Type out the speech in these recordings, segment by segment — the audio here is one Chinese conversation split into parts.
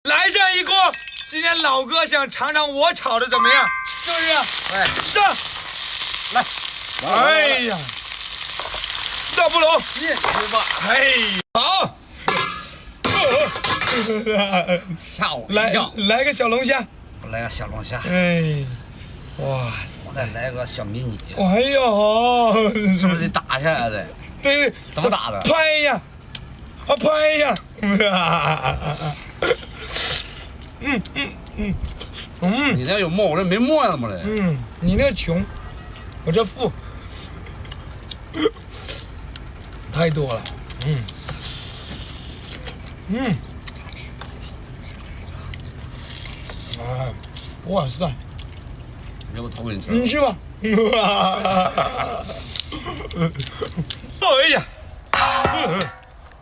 来上一锅。今天老哥想尝尝我炒的怎么样，是不是？哎，上，来，哎呀，倒不拢，进去吧。哎，好，吓我一跳。来个小龙虾，我来个小龙虾，哎，哇塞，我再来个小迷你，哎呦，是不是得打下来的？对，怎么打的？拍呀，啊拍呀，你那有沫，我这没沫呀，怎么的？你那穷，我这富，太多了，啊，哇塞，你给我投给你吃。你吃吧，哎呀，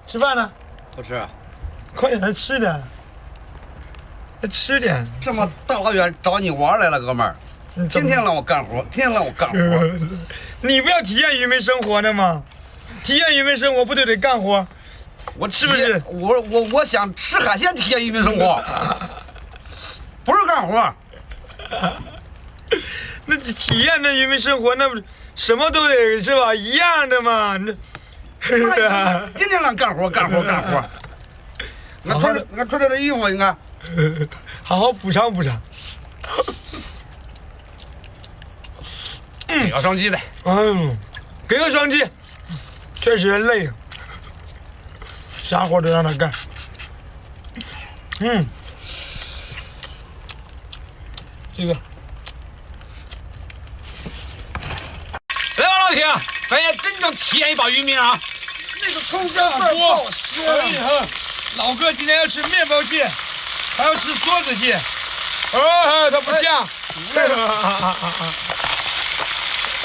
吃饭呢？不吃，快点来吃点，来吃点。这么大老远找你玩来了，哥们儿，天天让我干活，天天让我干活。你不要体验渔民生活的吗？体验渔民生活不就得干活？我是不是？我想吃海鲜，体验渔民生活，不是干活。那体验这渔民生活，那不什么都得是吧？一样的嘛。那天天让干活，干活，干活。俺穿这衣服，你看，好好补偿补偿。给个双击呗。给个双击，确实累，啥活都让他干。这个，来吧，老铁，咱也真正体验一把渔民啊！那个葱姜蒜爆香。哎呀，老哥今天要吃面包蟹，还要吃梭子蟹。它不像。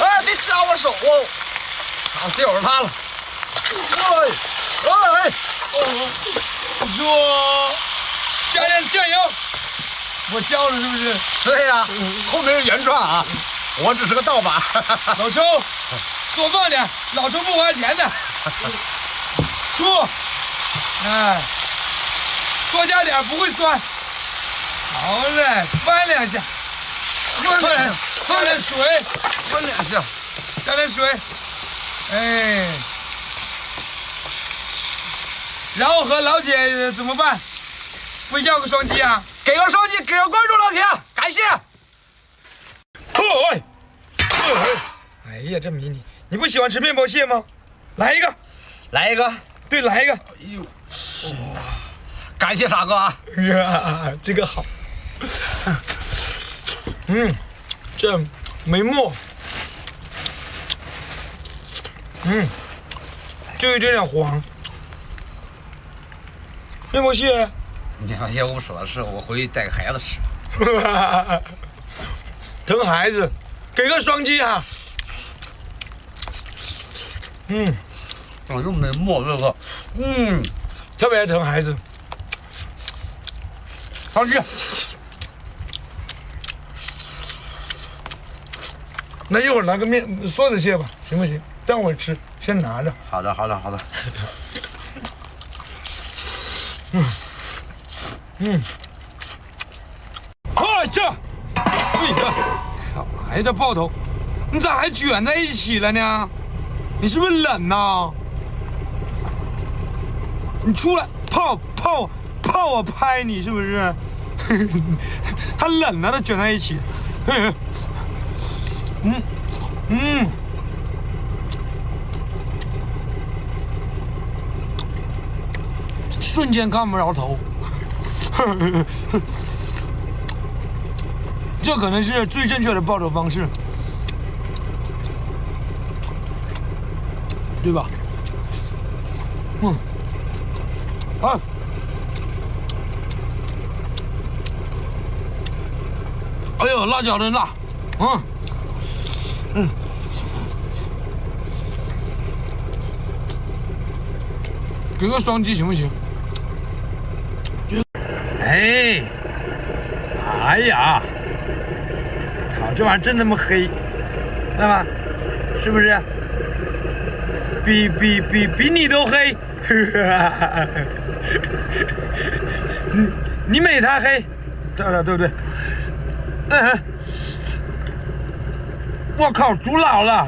哎，别掐我手哦！好，就是它了。说，加点酱油。我教了是不是？对呀，后面是原创啊，我只是个盗版。老抽，多放点，老抽不花钱的。醋，哎，多加点，不会酸。好嘞，翻两下，加点水，翻两下，加点水，哎，然后和老铁怎么办？不要个双击啊？给个双击，给个关注，老铁，感谢。哎呀，这迷你不喜欢吃面包蟹吗？来一个，来一个，对，来一个。哎呦，感谢傻哥啊！呀，这个好。这没沫。就有点黄。面包蟹。面包蟹我不舍得吃，我回去带给孩子吃。疼孩子，给个双击啊！又没沫这个，特别疼孩子。双击。那一会儿拿个梭子蟹吧，行不行？待会儿吃，先拿着。好的，好的，好的。这，哎呀，干嘛呀？这爆头，你咋还卷在一起了呢？你是不是冷呐？你出来泡我拍你是不是？他冷了，他卷在一起。瞬间看不着头。这可能是最正确的爆头方式，对吧？哎呦，辣椒真辣，给个双击行不行？哎呀！好，这玩意儿真他妈黑，知道吧？是不是？比你都黑。你没他黑，对不对？嗯，我靠，猪老了，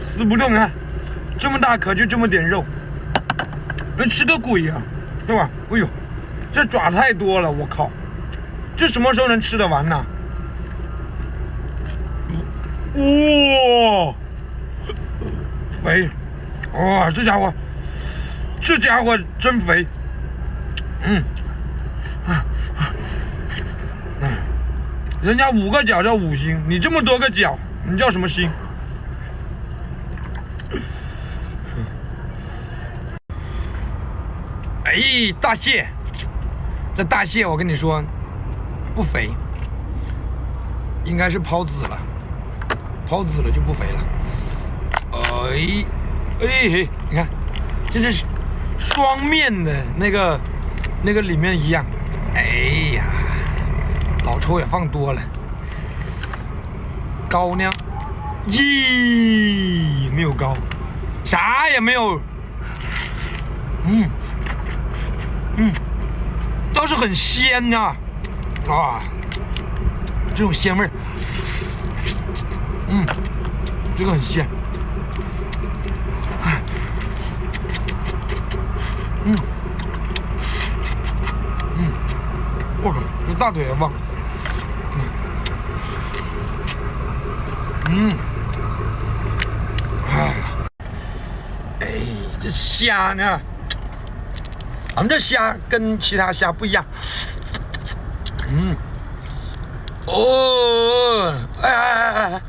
死不动啊！这么大颗就这么点肉，能吃个鬼呀，对吧？哎呦，这爪太多了，我靠，这什么时候能吃得完呢？哇，肥，哇，这家伙真肥，人家5个脚叫5星，你这么多个脚，你叫什么星？哎，大蟹，这大蟹我跟你说不肥，应该是抛籽了，抛籽了就不肥了。哎，你看，这是双面的那个里面一样。哎呀，老抽也放多了。膏呢？咦，没有膏，啥也没有。倒是很鲜呐，这种鲜味儿，这个很鲜，我靠，这大腿也棒，哎，这虾呢？咱们这虾跟其他虾不一样，哎，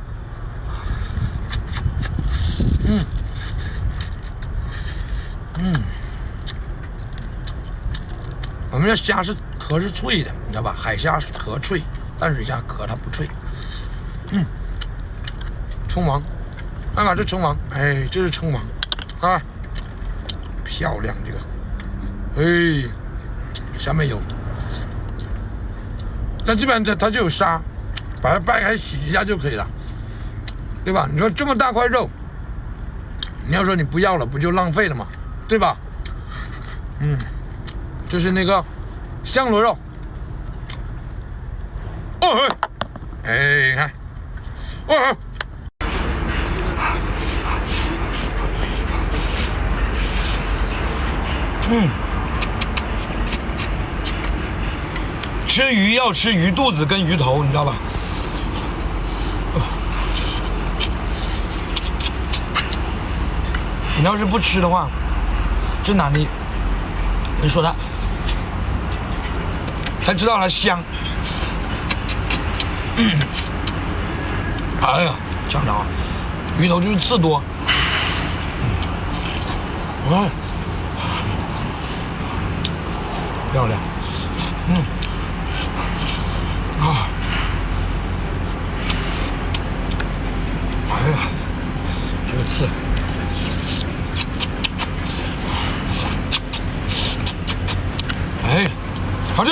我们这虾壳是脆的，你知道吧？海虾壳脆，淡水虾壳它不脆。称王，看看这称王，哎，这是称王啊，漂亮这个。哎，下面有，但这边它就有沙，把它掰开洗一下就可以了，对吧？你说这么大块肉，你要说你不要了，不就浪费了吗？对吧？这是那个香螺肉，哎，看，吃鱼要吃鱼肚子跟鱼头，你知道吧？你要是不吃的话，真难的。你说它，才知道它香。哎呀，尝尝啊，鱼头就是刺多。漂亮。哎呀，这个刺，哎，好吃。